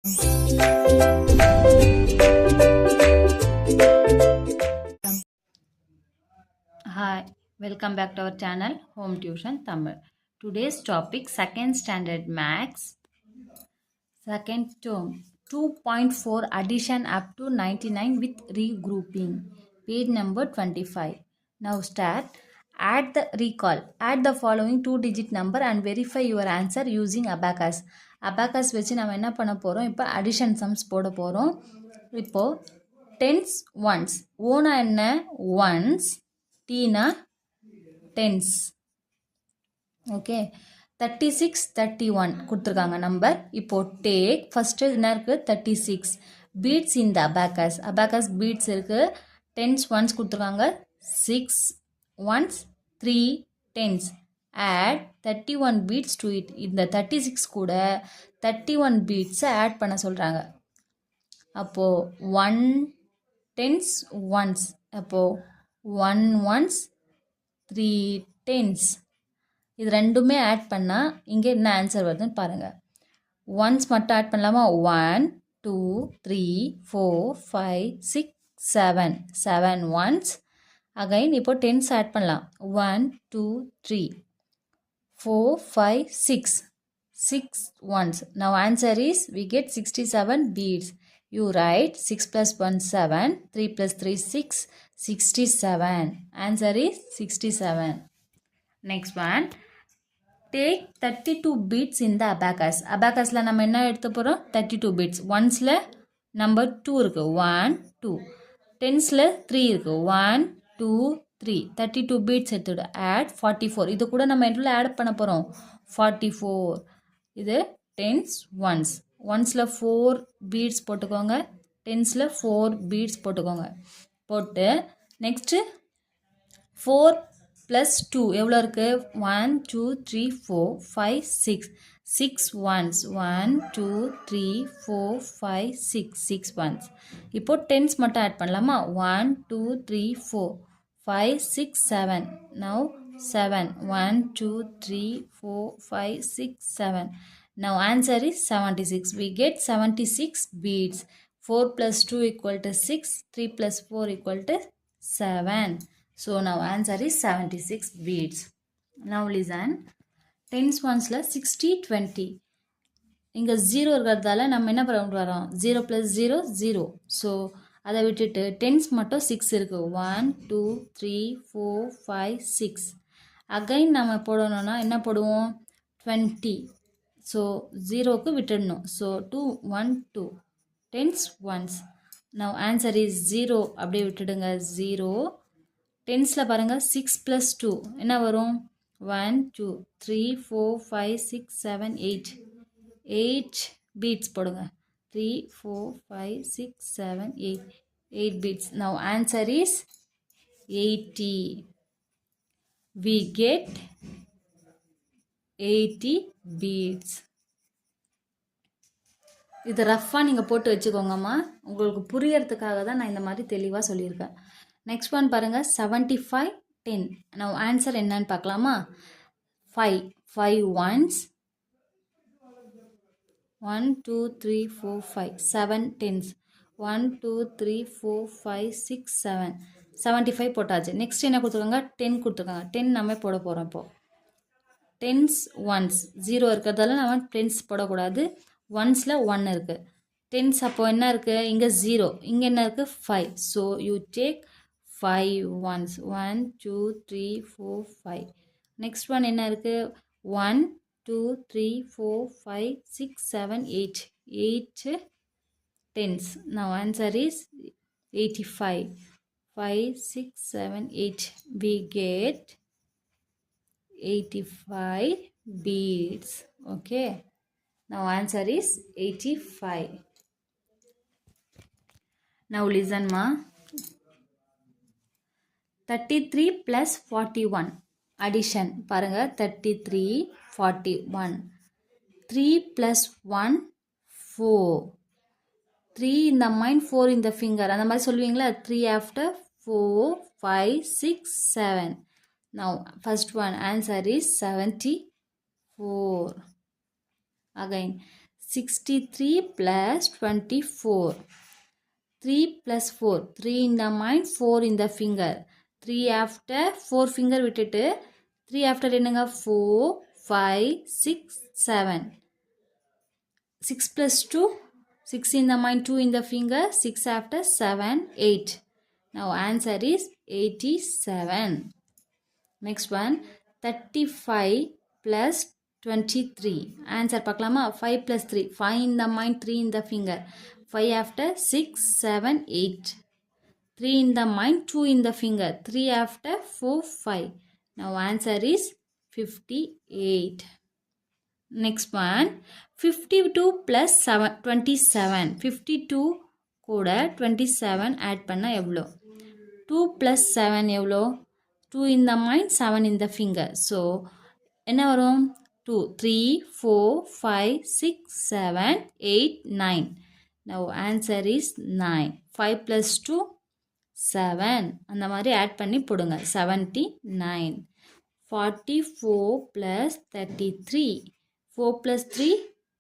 Hi, welcome back to our channel Home Tuition Tamil. Today's topic second standard max, second term 2.4 addition up to 99 with regrouping. Page number 25. Now start. Add the recall. Add the following two-digit number and verify your answer using abacus. Abacus வச்சு நம்ம என்ன பண்ண போறோம்? இப்போ addition sums போட போறோம். இப்போ tens ones. ஓனா என்ன? ones. டீனா டென்ஸ். ஓகே, 36 31 கொடுத்துருக்காங்க நம்பர். இப்போ டேக் ஃபர்ஸ்ட் என்ன இருக்கு? 36 பீட்ஸ் இந்த அபாக்கஸ். அபாக்கஸ் பீட்ஸ் இருக்கு. டென்ஸ் ஒன்ஸ் கொடுத்துருக்காங்க. 6 ones 3 tens. Add 31 beads to it. இந்த 36 கூட 31 பீட்ஸை ஆட் பண்ண சொல்கிறாங்க. அப்போது 1 டென்ஸ் ஒன்ஸ். அப்போது 1 ஒன்ஸ் 3 டென்ஸ். இது ரெண்டுமே ஆட் பண்ணால் இங்கே என்ன ஆன்சர் வருதுன்னு பாருங்கள். ஒன்ஸ் மட்டும் ஆட் பண்ணலாமா? 1 2 3 4 5 6 7 7 ஒன்ஸ். அகைன் இப்போ டென்ஸ் ஆட் பண்ணலாம். 1 2 3 4 5 6 6 ones. Now answer is we get 67 beads. You write 6 plus 1 7, 3 plus 3 6, 67. Answer is 67. Next one. Take 32 beads in the abacus. Abacusல நம்ம என்ன எடுத்து போகிறோம்? 32 beads. ஒன்ஸில் நம்பர் 2 இருக்குது. 1 2. டென்ஸில் 3 இருக்குது. 1 2 3. 32 beads எடுத்துடு. ஆட் 44. இது கூட நம்ம எதில் ஆட் பண்ண போகிறோம்? 44. இது டென்ஸ் ஒன்ஸ். ஒன்ஸில் 4 பீட்ஸ் போட்டுக்கோங்க. டென்ஸில் 4 பீட்ஸ் போட்டுக்கோங்க. போட்டு நெக்ஸ்ட்டு 4 ப்ளஸ் 2 எவ்வளோ இருக்குது? 1 2 3 4 5 6 6 ஒன்ஸ். 1 2 3 4 5 6 6 ஒன்ஸ். இப்போ டென்ஸ் மட்டும் ஆட் பண்ணலாமா? 1 2 3 4 5 6 7. Now 7. 1 2 3 4 5 6 7. Now answer is 76. We get 76 beads. 4 plus 2 equal to 6. 3 plus 4 equal to 7. So now answer is 76 beads. Now listen. Tens onesல 60 20. இங்கே 0 இருக்கிறதால நம்ம என்ன பண்ண வரோம்? 0 plus 0 0. ஸோ அதை விட்டுட்டு டென்ஸ் மட்டும் 6 இருக்குது. 1 2 3 4 5 6. அகைன் நம்ம போடணும்னா என்ன போடுவோம்? 20. ஸோ 0க்கு விட்டுடணும். So 2 1 2 tens ones. Now answer is 0. அப்படியே விட்டுடுங்க. 0. டென்ஸில் பாருங்கள் 6 + 2 என்ன வரும்? 1 2 3 4 5 6 7 8. 8 பீட்ஸ் போடுங்க. 3 4 5 6 7 8. 8 beads. Now answer is 80. We get 80 beads. இது ரஃப்பாக நீங்கள் போட்டு வச்சுக்கோங்கம்மா. உங்களுக்கு புரியறதுக்காக தான் நான் இந்த மாதிரி தெளிவாக சொல்லியிருக்கேன். நெக்ஸ்ட் ஒன் பாருங்கள். 75 10. நான் ஆன்சர் என்னன்னு பார்க்கலாமா? 5 5 ஒன்ஸ். 1 2 3 4 5 7 டென்ஸ். 1 2 3 4 5 6 7. 75 போட்டாச்சு. நெக்ஸ்ட் என்ன கொடுத்துருக்காங்க? 10 கொடுத்துருக்காங்க. 10 நம்ம போட போகிறோம். இப்போது டென்ஸ் ஒன்ஸ். 0 இருக்கிறதால நம்ம டென்ஸ் போடக்கூடாது. ஒன்ஸில் 1 இருக்குது. டென்ஸ் அப்போது என்ன இருக்குது? இங்கே 0. இங்கே என்ன இருக்குது? 5. So you take 5 once. 1 2 3 4 5. Next one என்ன இருக்குது? 1 2 3 4 5 6 7 8. 8 tens. Now answer is 85. 5 6 7 8. We get 85 beads. Okay. Now answer is 85. Now listen ma. 33 plus 41. Addition. பாருங்க 33 41. 3 plus 1 4. 3 in the mind, 4 in the finger. அந்த மாதிரி சொல்லுவீங்களா? 3 after 4 5 6 7. Now first one answer is 74. Again 63 plus 24. 3 plus 4. 3 in the mind, 4 in the finger. 3 after 4 finger விட்டுட்டு 3 after என்னங்க 4, 5, 6, 7. 6 plus 2. 6 in the mind, 2 in the finger. 6 after 7, 8. Now answer is 87. Next one, 35 plus 23. Answer பார்க்கலாமா? 5 plus 3. 5 in the mind, 3 in the finger. 5 after 6, 7, 8. 3 in the mind, 2 in the finger. 3 after 4, 5. Now answer is 58. Next one, 52 plus 27. 52 கூட 27 add பண்ணா எவ்வளோ? 2 plus 7 எவ்வளோ? 2 in the mind, 7 in the finger. So, என்ன வரும்? 2, 3, 4, 5, 6, 7, 8, 9. Now, answer is 9. 5 plus 2, 7. அந்த மாதிரி add பண்ணி போடுங்க. 79. 44 plus 33. 4 plus 3,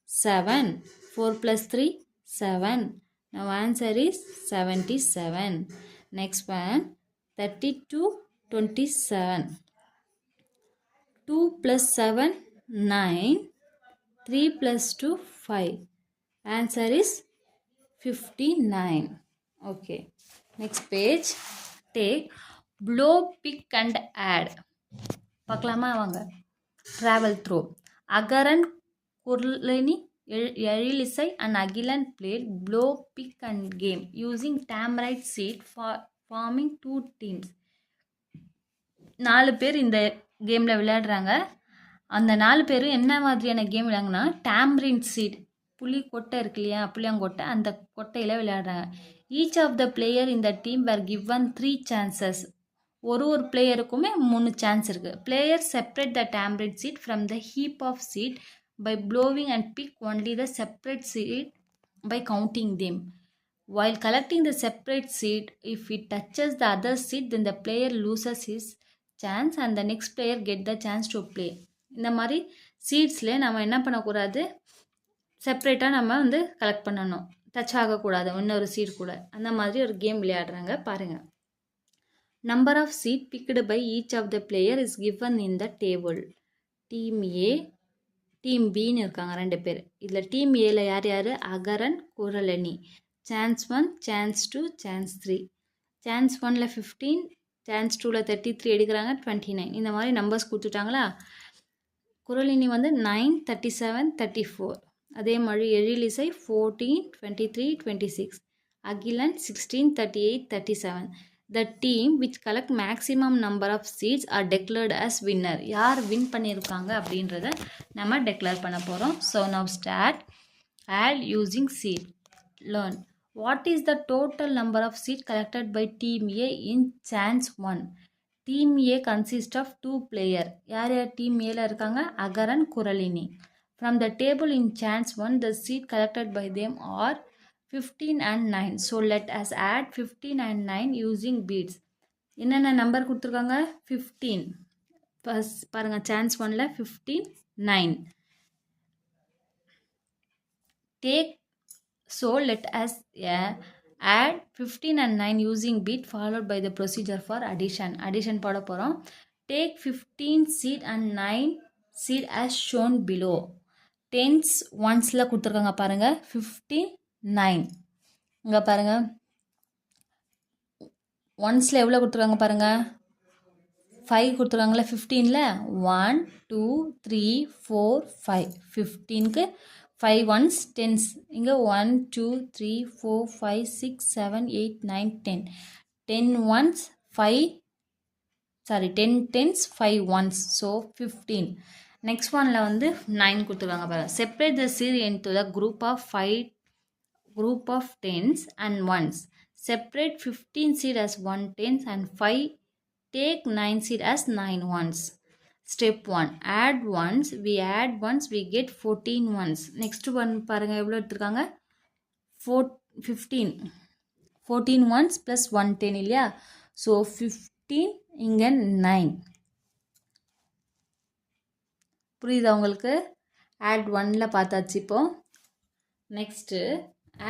7. 4 plus 3, 7. Now, answer is 77. Next one, 32, 27. 2 plus 7, 9. 3 plus 2, 5. Answer is 59. Okay. Next page. Take blow, pick and add. பார்க்கலாமா வாங்க. Travel through. அகரன் குர்லினி எழிலிசை and Akilan played blow, pick and game using tamarind seed for forming 2 teams. 4 பேர் இந்த கேமில் விளையாடுறாங்க. அந்த 4 பேரும் என்ன மாதிரியான கேம் விளையாடுங்கன்னா டேம்ரின் சீட், புளி கொட்டை இருக்கு இல்லையா, புளியங்கொட்டை, அந்த கொட்டையில் விளையாடுறாங்க. ஈச் ஆஃப் த பிளேயர் இந்த டீம் வேர் கிவன் 3 சான்சஸ். ஒரு பிளேயருக்குமே 3 சான்ஸ் இருக்குது. Player separate the tamarind seed from the heap of seed by blowing and pick only the separate seed by counting them. While collecting the separate seed, if it touches the other seed, then the player loses his chance and the next player get the chance to play. இந்த மாதிரி சீட்ஸில் நம்ம என்ன பண்ணக்கூடாது, செப்பரேட்டாக நம்ம வந்து collect பண்ணணும், touch ஆகக்கூடாது இன்னொரு சீட் கூட. அந்த மாதிரி ஒரு கேம் விளையாடுறாங்க பாருங்கள். Number of seed picked by each of the player is given in the table. Team A, team பின்னு இருக்காங்க 2 பேர். இதில் டீம் ஏல யார் யார்? Agaran, Kuralani. Chance 1, chance 2, chance 3. Chance 1ல் 15, சான்ஸ் 2ல் 33 எடுக்கிறாங்க, 29. இந்த மாதிரி நம்பர்ஸ் கொடுத்துட்டாங்களா. குரலினி வந்து 9, 37, 34. அதே மாதிரி எழிலிசை 14, 23, 26. Akilan 16, 38, 37. The team which collect maximum number of seeds are declared as winner. யார் வின் பண்ணியிருக்காங்க அப்படின்றத நம்ம டெக்ளேர் பண்ண போகிறோம். So now start. Add using seed. Learn. What is the total number of seeds collected by team A in chance 1? Team A consists of 2 players. யார் யார் team ஏல இருக்காங்க? அகரன், குரலினி. From the table in chance 1, the seed collected by them are 15 and 9. So let us add 15 and 9 using beads. என்னென்ன number கொடுத்துருக்காங்க? 15. First பாருங்கள், chance 1ல் 15, 9. Take, so let us add 15 and 9 using bead followed by the procedure for addition. Addition போட போகிறோம். Take 15 seed and 9 seed as shown below. Tens onesல கொடுத்துருக்காங்க பாருங்கள், 15, 9. இங்கே பாருங்கள், ஒன்ஸில் எவ்வளோ கொடுத்துருக்காங்க பாருங்கள், 5 கொடுத்துருக்காங்களே. 15ல் 1, 2, 3, 4, 5. 15க்கு 5 ones, 10s. இங்கே 1, 2, 3, 4, 5, 6, 7, 8, 9, 10. 10 ones, 10 tens, 5 ones. So 15. Next ஒனில் வந்து 9 கொடுத்துருக்காங்க பாருங்கள். Separate the seed into the group of tens and ones. Separate 15 seed as 1 tens and 5 take 9 seed as 9 ones. Step 1, add ones. We add ones, we get 14 ones. Next one பாருங்க எவ்வளோ எடுத்துருக்காங்க, 15. 14 ones plus 1 10 இல்லையா. So 15 இங்கே 9. புரியுதா உங்களுக்கு? Add 1ல் பார்த்தாச்சு. இப்போ நெக்ஸ்ட்டு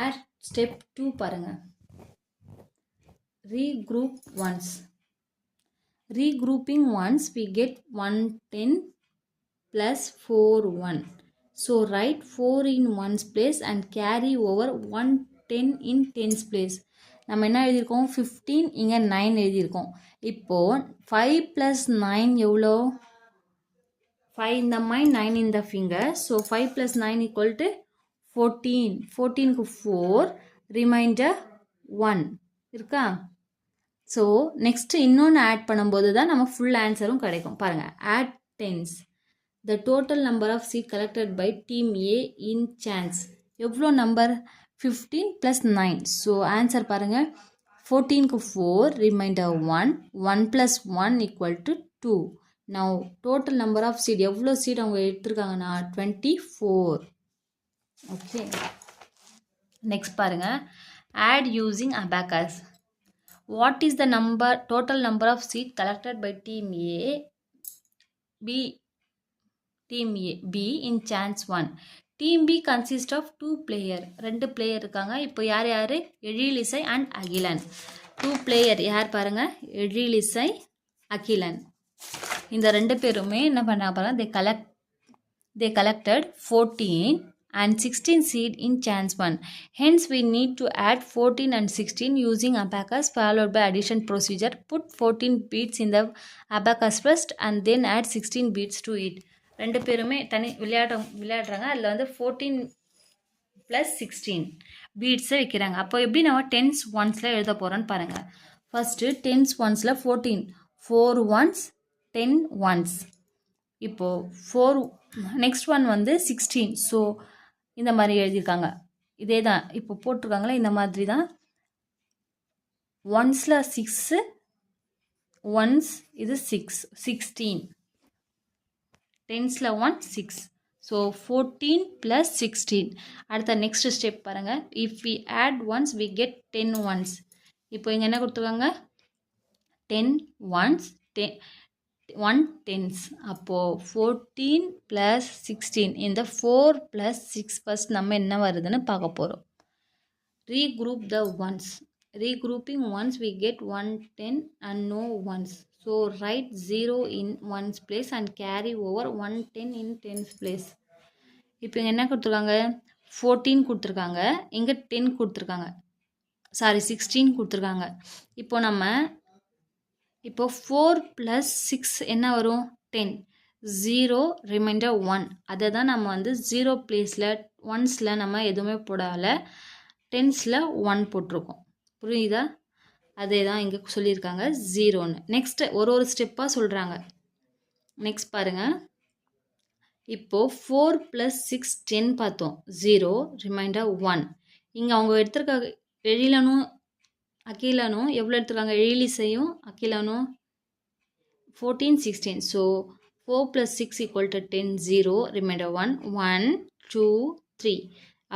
ஆட் ஸ்டெப் 2 பாருங்க. regroup once. Regrouping once we get 110 plus 4 1. So write 4 in ones place and carry over 110 in tens place. நம்ம என்ன எழுதியிருக்கோம் 15 இங்கே 9 எழுதியிருக்கோம். இப்போது 5 plus 9 எவ்வளோ 5 in the mind 9 in the finger. So 5 plus 9 equal to 14. 14க்கு 4 remainder 1 இருக்கா. So next இன்னொன்று add பண்ணும்போது தான் நம்ம ஃபுல் ஆன்சரும் கிடைக்கும். பாருங்கள், add tens. The total number of seat collected by team A in chance. எவ்வளோ நம்பர் 15 + 9. ஸோ ஆன்சர் பாருங்கள், 14க்கு 4 reminder 1. 1 + 1 = 2. Now total number of seat எவ்வளோ சீட் அவங்க எடுத்துருக்காங்கன்னா 24. ஓகே, நெக்ஸ்ட் பாருங்கள், add using abacus. What is the total number of seats collected by team B in chance 1? Team B consists of 2 players. 2 player இருக்காங்க. இப்போ யார் யார்? எழிலிசை and Akilan. 2 player யார் பாருங்க? எழிலிசை, அகிலன். இந்த 2 பேருமே என்ன பண்ண பாருங்க, they collected 14 and 16 seed in chance 1. Hence we need to add 14 and 16 using abacus followed by addition procedure. Put 14 beads in the abacus first and then add 16 beads to it. ரெண்டு பேருமே தனி விளையாடுறாங்க. அதில் வந்து 14 + 16 பீட்ஸை வைக்கிறாங்க. அப்போ எப்படி நம்ம டென்ஸ் ஒன்ஸில் எழுத போகிறோன்னு பாருங்கள். ஃபஸ்ட்டு டென்ஸ் ஒன்ஸில் 14, 4 ones 10 ones. இப்போது 4 நெக்ஸ்ட் ஒன் வந்து 16. ஸோ இந்த மாதிரி எழுதியிருக்காங்க. இதே தான் இப்போ போட்டிருக்காங்களே, இந்த மாதிரி தான். ஒன்ஸில் 6 ஒன்ஸ், இது 6 16. டென்ஸில் 1 6. ஸோ 14 + 16. அடுத்த நெக்ஸ்ட் ஸ்டெப் பாருங்கள். If we add ones we get 10 ones. இப்போ இங்கே என்ன கொடுத்துருக்காங்க, 10 ஒன்ஸ் 1 tens. அப்போது 14 + 16. இந்த 4 + 6 ஃபஸ்ட் நம்ம என்ன வருதுன்னு பார்க்க போகிறோம். regroup the ones. Regrouping ones we get 110 and no ones. So write 0 in ones place and carry over 110 in tens place. இப்போ இங்கே என்ன கொடுத்துருக்காங்க, 14 கொடுத்துருக்காங்க, இங்கே 10 கொடுத்துருக்காங்க, 16 கொடுத்துருக்காங்க. இப்போ நம்ம 4 + 6 என்ன வரும் 10. 0 ரிமைண்டர் 1. அதை தான் நம்ம வந்து 0 பிளேஸில் ஒன்ஸில் நம்ம எதுவுமே போடாமல் டென்ஸில் 1 போட்டிருக்கோம். புரியுதா? அதே தான் இங்கே சொல்லியிருக்காங்க 0ன்னு. நெக்ஸ்ட்டு ஒரு ஸ்டெப்பாக சொல்கிறாங்க. நெக்ஸ்ட் பாருங்கள். இப்போது 4 + 6 10 பார்த்தோம். 0 ரிமைண்டர் 1. இங்கே அவங்க எடுத்திருக்க எழிலனும் அகிலனும் எவ்வளோ எடுத்துருக்காங்க, எழிலிசையும் அகிலனும் 14 16. ஸோ 4 + 6 = 10. 0 ரிமைண்டர் 1 1 2 3.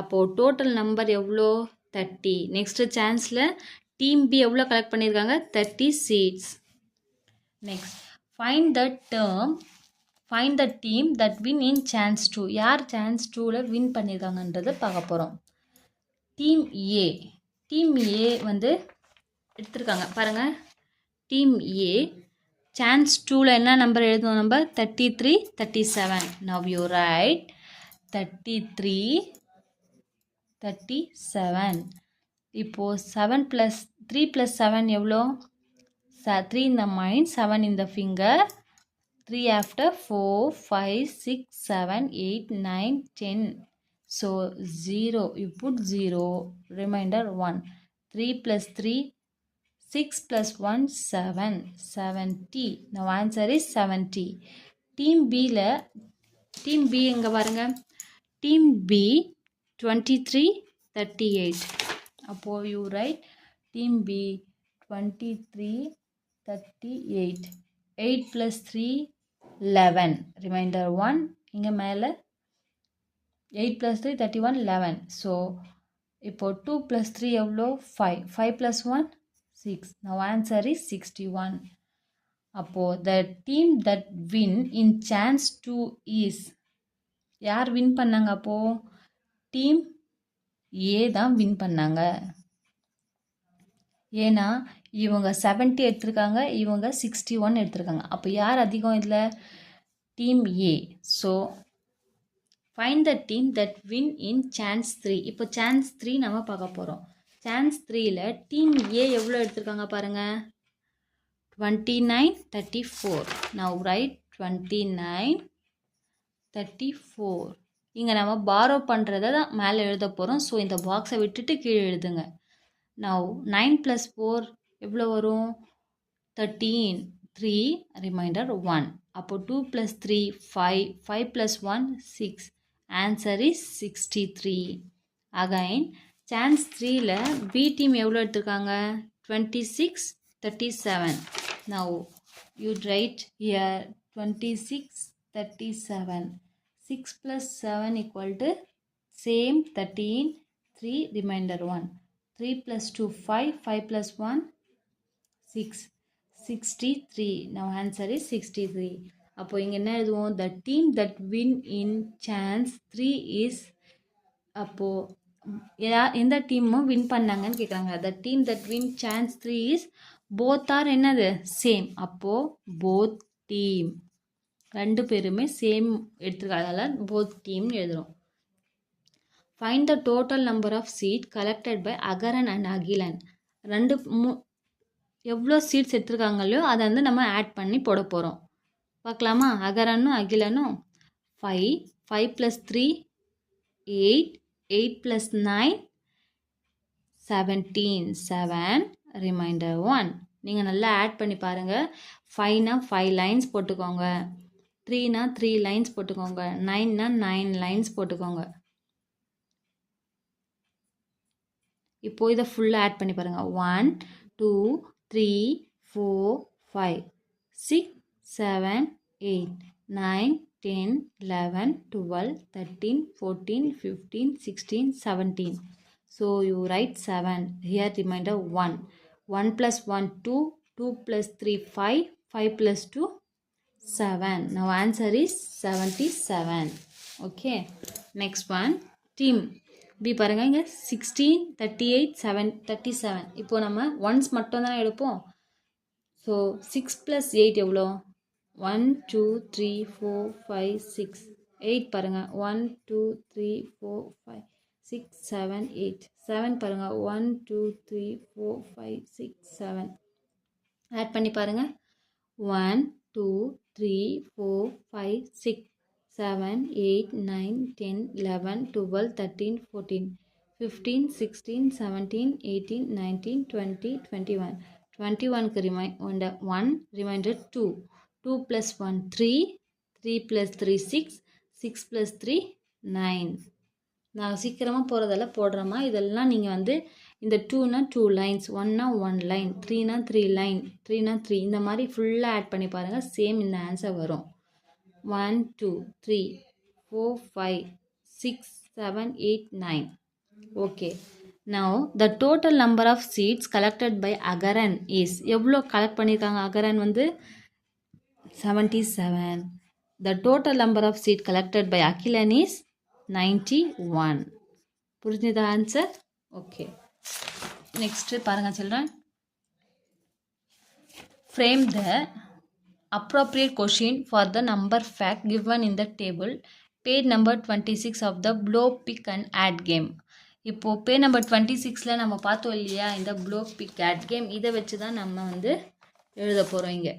அப்போது டோட்டல் நம்பர் எவ்வளோ 30. நெக்ஸ்ட்டு சான்ஸில் டீம் பி எவ்வளோ கலெக்ட் பண்ணியிருக்காங்க, 30 seats. Next find the team that win in chance 2. யார் சான்ஸ் 2வில் வின் பண்ணியிருக்காங்கன்றதை பார்க்க போகிறோம். டீம் ஏ வந்து எடுத்திருக்காங்க பாருங்கள். டீம் ஏ சான்ஸ் 2வில் என்ன நம்பர் எழுதணும், நம்பர் 33 37. Now you right 33 37. இப்போது 7 + 3 + 7 எவ்வளோ, 3 in the mind 7 in the finger. 3 after 4 5 6 7 8 9 10. So 0, you put 0 remainder 1. 3 + 3 6 + 1 7 70. Now answer is 70. Team B எங்கே பாருங்க, Team B 23 38. அப்போது you write Team B 23 38. 8 + 3 11 remainder 1. இங்கே மேலே 8 + 3 31 11. So இப்போது 2 + 3 எவ்வளோ 5. 5 + 1 6. Now answer is 61. அப்போது the team that win in chance 2 is, யார் win பண்ணாங்க, அப்போது டீம் ஏ தான் வின் பண்ணாங்க. ஏன்னா இவங்க 70 எடுத்திருக்காங்க, இவங்க 61 எடுத்திருக்காங்க. அப்போ யார் அதிகம் இதில்? Team A. So find the team that win in chance 3. இப்போ சான்ஸ் 3 நம்ம பார்க்க போகிறோம். சான்ஸ் 3ல் டீம் ஏ எவ்வளோ எடுத்திருக்காங்க பாருங்கள், 29, 34. Now write 29, 34. இங்கே நம்ம borrow பண்ணுறதை தான் மேலே எழுத போகிறோம். ஸோ இந்த பாக்ஸை விட்டுட்டு கீழே எழுதுங்க. Now 9 + 4 எவ்வளோ வரும்? 13. 3 ரிமைண்டர் 1. அப்போ 2 + 3 5. 5 + 1 6. Answer is 63. Again சான்ஸ் 3ல் பி டீம் எவ்வளோ எடுத்திருக்காங்க? 26, 37. Now you write here 26, 37. 6 + 7 = same 13. 3 remainder 1. 3 + 2 5. 5 + 1 6. 63. Now answer is 63. அப்போ இங்கே என்ன எழுதுவோம்? The team that win in chance 3 is, அப்போது எந்த டீமும் வின் பண்ணாங்கன்னு கேட்குறாங்க. The team that win chance 3 is both are என்னது? சேம். அப்போது both team, ரெண்டு பேருமே சேம் எடுத்துக்காதால both team எழுதுகிறோம். Find the total number of seats collected by Agaran and Agilan. எவ்வளோ சீட்ஸ் எடுத்துருக்காங்களோ அதை வந்து நம்ம ஆட் பண்ணி போட போகிறோம். பார்க்கலாமா? அகரனும் அகிலனும் 5. 5 + 3 8. 8 + 9 17. 7 ரிமைண்டர் 1. நீங்கள் நல்லா ஆட் பண்ணி பாருங்கள். 5னா 5 லைன்ஸ் போட்டுக்கோங்க, 3னா 3 லைன்ஸ் போட்டுக்கோங்க, 9னா 9 லைன்ஸ் போட்டுக்கோங்க. இப்போது இதை ஃபுல்லாக ஆட் பண்ணி பாருங்கள். 1 2 3 4 5 6 7 8 9 10 11 12 13 14 15 16 17. So you write 7 here. Remainder 1. 1 + 1 2. 2 + 3 5. 5 + 2 7. Now answer is 77. Okay. Next one, team B பாருங்க. இங்கே 16 38 7 37. இப்போது நம்ம ஒன்ஸ் மட்டும் தானே எடுப்போம். ஸோ 6 + 8 எவ்வளோ? 1 2 3 4 5 6. 8 பாருங்கள். 1 2 3 4 5 6 7 8. 7 பாருங்கள். 1 2 3 4 5 6 7. ஆட் பண்ணி பாருங்கள். 1 2 3 4 5 6 7 8 9 10 11 12 13 14 15 16 17 18 19 20 21. 21க்கு ரிமைண்டர் 1 ரிமைண்டர் 2. 2 + 1 3. 3 + 3 6. 6 + 3 9. நான் சீக்கிரமாக போகிறதெல்லாம் போடுறோமா? இதெல்லாம் நீங்கள் வந்து இந்த 2னா 2 லைன்ஸ், 1னா 1 லைன், 3னா 3 லைன், 3னா 3 இந்த மாதிரி ஃபுல்லாக ஆட் பண்ணி பாருங்கள். சேம் இந்த ஆன்சர் வரும். 1 2 3 4 5 6 7 8 9. Okay. Now the total number of seeds collected by Agaran is, எவ்வளோ கலெக்ட் பண்ணியிருக்காங்க அகரன் வந்து? 77. The total number of seeds collected by Akilan is 91. புரிஞ்சுதா ஆன்சர்? ஓகே. நெக்ஸ்ட் பாருங்க children. Frame the appropriate question for the number fact given in the table. Page number 26 of the blow, pick and add game. இப்போது page number 26ல் நம்ம பார்த்தோம் இல்லையா இந்த blow, pick, add game. இதை வச்சு தான் நம்ம வந்து எழுத போகிறோம் இங்கே.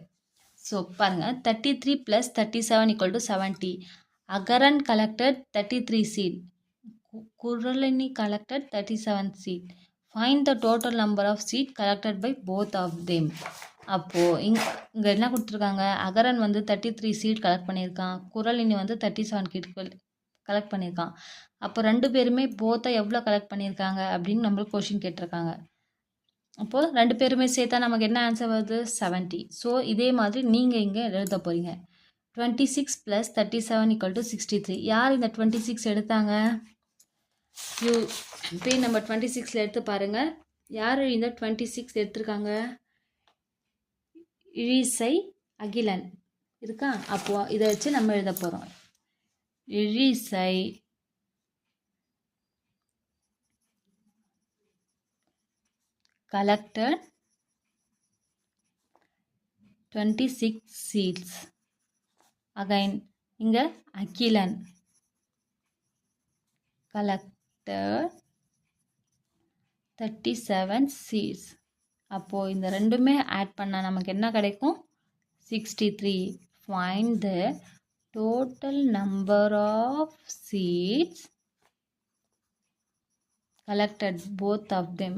ஸோ பாருங்கள். 33 + 37 = 70. அகரன் collected 33 seed. குரலினி collected 37 seed. Find the total number of seed collected by both of them. அப்போது இங்கே என்ன கொடுத்துருக்காங்க? அகரன் வந்து 33 சீட் கலெக்ட் பண்ணியிருக்கான், குரலினி வந்து 37 சீட் கலெக்ட் பண்ணியிருக்கான். அப்போ ரெண்டு பேருமே போத்தை எவ்வளோ கலெக்ட் பண்ணியிருக்காங்க அப்படின்னு நம்மளுக்கு கொஷின் கேட்டிருக்காங்க. அப்போது ரெண்டு பேருமே சேர்த்தா நமக்கு என்ன ஆன்சர் வருது? 70. ஸோ இதே மாதிரி நீங்கள் இங்கே எழுத போகிறீங்க. 26 + 37 = 63. யார் இந்த 26 எடுத்தாங்க? பேஜ் நம்பர் 26ல் எடுத்து பாருங்கள். யார் இந்த 26 எடுத்திருக்காங்க? இழிசை, அகிலன் இருக்கா? அப்போது இதை வச்சு நம்ம எழுத போகிறோம். இழிசை collected 26 seeds. Again, இங்க அகிலன் collected 37 seeds. அப்போ இந்த ரெண்டுமே ஆட் பண்ணா நமக்கு என்ன கிடைக்கும்? 63. Find the total number of seeds collected, both of them.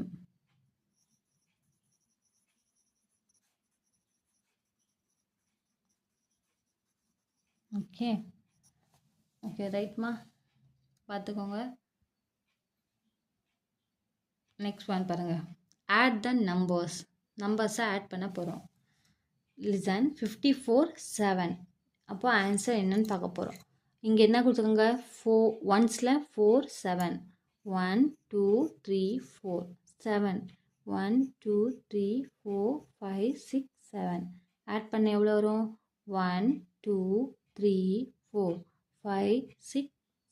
Okay, right ma, பார்த்துக்கோங்க. நெக்ஸ்ட் ஒன் பாருங்க. ஆட் த நம்பர்ஸை ஆட் பண்ண போகிறோம். லிசன். 54 7. அப்போ ஆன்சர் என்னன்னு பார்க்க போகிறோம். இங்கே என்ன கொடுத்துருங்க? 4 ஒன்ஸில் 4 7 1 2 3 4 7 1 2 3 4 5 6 7. ஆட் பண்ண எவ்வளோ வரும்? 1 2 3 4 5 6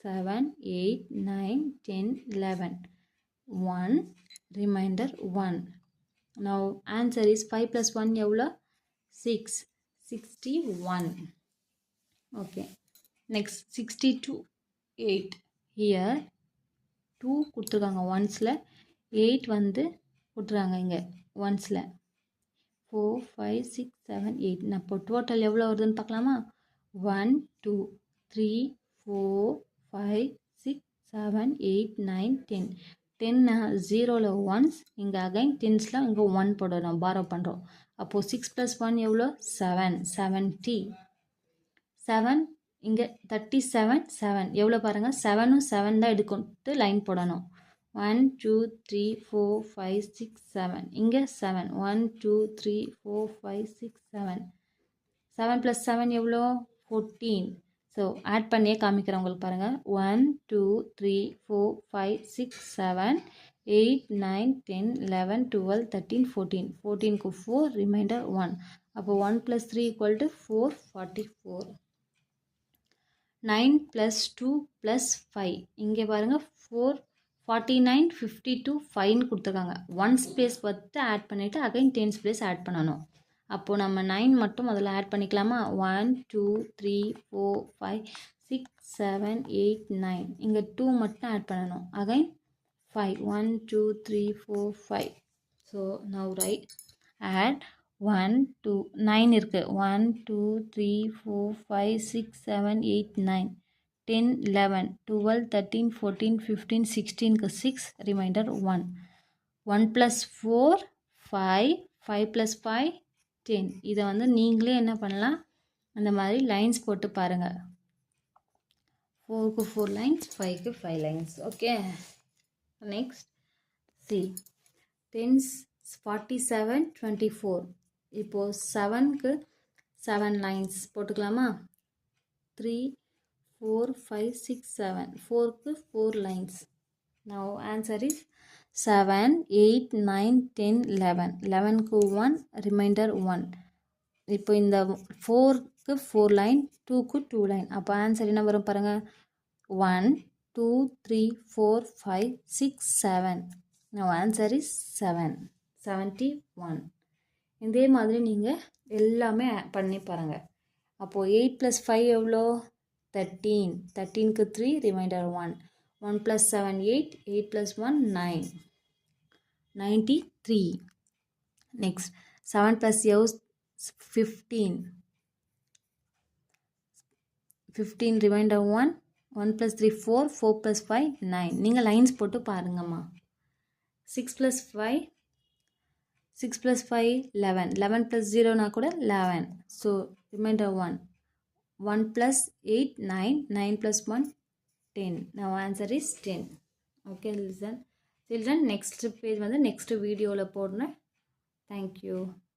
7 8 9 10 11. 1 remainder 1. Now answer is 5 plus 1 எவ்வளோ? 6. 61. Okay. Next 62 8. Here 2 கொடுத்துருக்காங்க ஒன்ஸில், 8 வந்து கொடுத்துருக்காங்க இங்கே ஒன்ஸில். 4 5 6 7 8. அப்போ டோட்டல் எவ்வளோ வருதுன்னு பார்க்கலாமா? 1 2 3 4 5 6 7 8 9 10. 10 0ல் ஒன்ஸ், இங்கே அகைன் டென்ஸில் இங்கே 1 போடணும், பாரோ பண்ணுறோம். அப்போது 6 + 1 எவ்வளோ? 7. 70. 7 இங்கே 37 7 எவ்வளோ பாருங்கள்? 7ம் 7 தான் எடுக்கிட்டு லைன் போடணும். 1 2 3 4 5 6 7. இங்கே 7 1 2 3 4 5 6 7. 7 + 7 எவ்வளோ? 14. ஸோ ஆட் பண்ணியே காமிக்கிறேன் உங்களுக்கு பாருங்கள். 1 2 3 4 5 6 7 8 9 10 11 12 13 14. 14க்கு 4 ரிமைண்டர் 1. அப்போ 1 + 3 = 4 44. 9 + 2 + 5. இங்கே பாருங்கள் 4 49 52 5ன்னு கொடுத்துருக்காங்க. 1's place பார்த்து ஆட் பண்ணிவிட்டு அகைன் 10's place ஆட் பண்ணணும். அப்போது நம்ம 9 மட்டும் முதல்ல ஆட் பண்ணிக்கலாமா? 1 2 3 4 5 6 7 8 9. இங்கே 2 மட்டும் ஆட் பண்ணணும். Again 5 1 2 3 4 5. So now write add 1 2 9 இருக்குது. 1 2 3 4 5 6 7 8 9 10 11 12 13 14 15 16க்கு 6 ரிமைண்டர் 1. 1 + 4 5 5 + 5 10. இதை வந்து நீங்களே என்ன பண்ணலாம், அந்த மாதிரி லைன்ஸ் போட்டு பாருங்கள். 4க்கு 4 லைன்ஸ், 5க்கு 5 லைன்ஸ். ஓகே. Next C 10 47 24. இப்போது 7க்கு 7 லைன்ஸ் போட்டுக்கலாமா? 3 4 5 6 7. 4க்கு 4 லைன்ஸ். Now answer is 7 8 9 10 11. 11க்கு 1 ரிமைண்டர் 1. இப்போ இந்த 4க்கு 4 லைன், 2க்கு 2 லைன். அப்போ ஆன்சர் என்ன வரும் பாருங்கள்? 1 2 3 4 5 6 7. Now answer is 7. 71. இதே மாதிரி நீங்கள் எல்லாமே பண்ணி பாருங்கள். அப்போது 8 + 5 எவ்வளோ? 13. 13க்கு 3 ரிமைண்டர் 1. 1 + 7 8. 8 + 1 9. 93. Next 7 + 8 15. 15 ரிமைண்டர் 1. 1 + 3 4. 4 + 5 9. நீங்கள் லைன்ஸ் போட்டு பாருங்கம்மா. 6 + 5 6 + 5 11. 11 + 0னா கூட 11. So remainder 1. 1 + 8 9. 9 + 1 10. Now answer is 10. Okay, listen. Children, next page வந்து next வீடியோவில் போடுறேன். Thank you.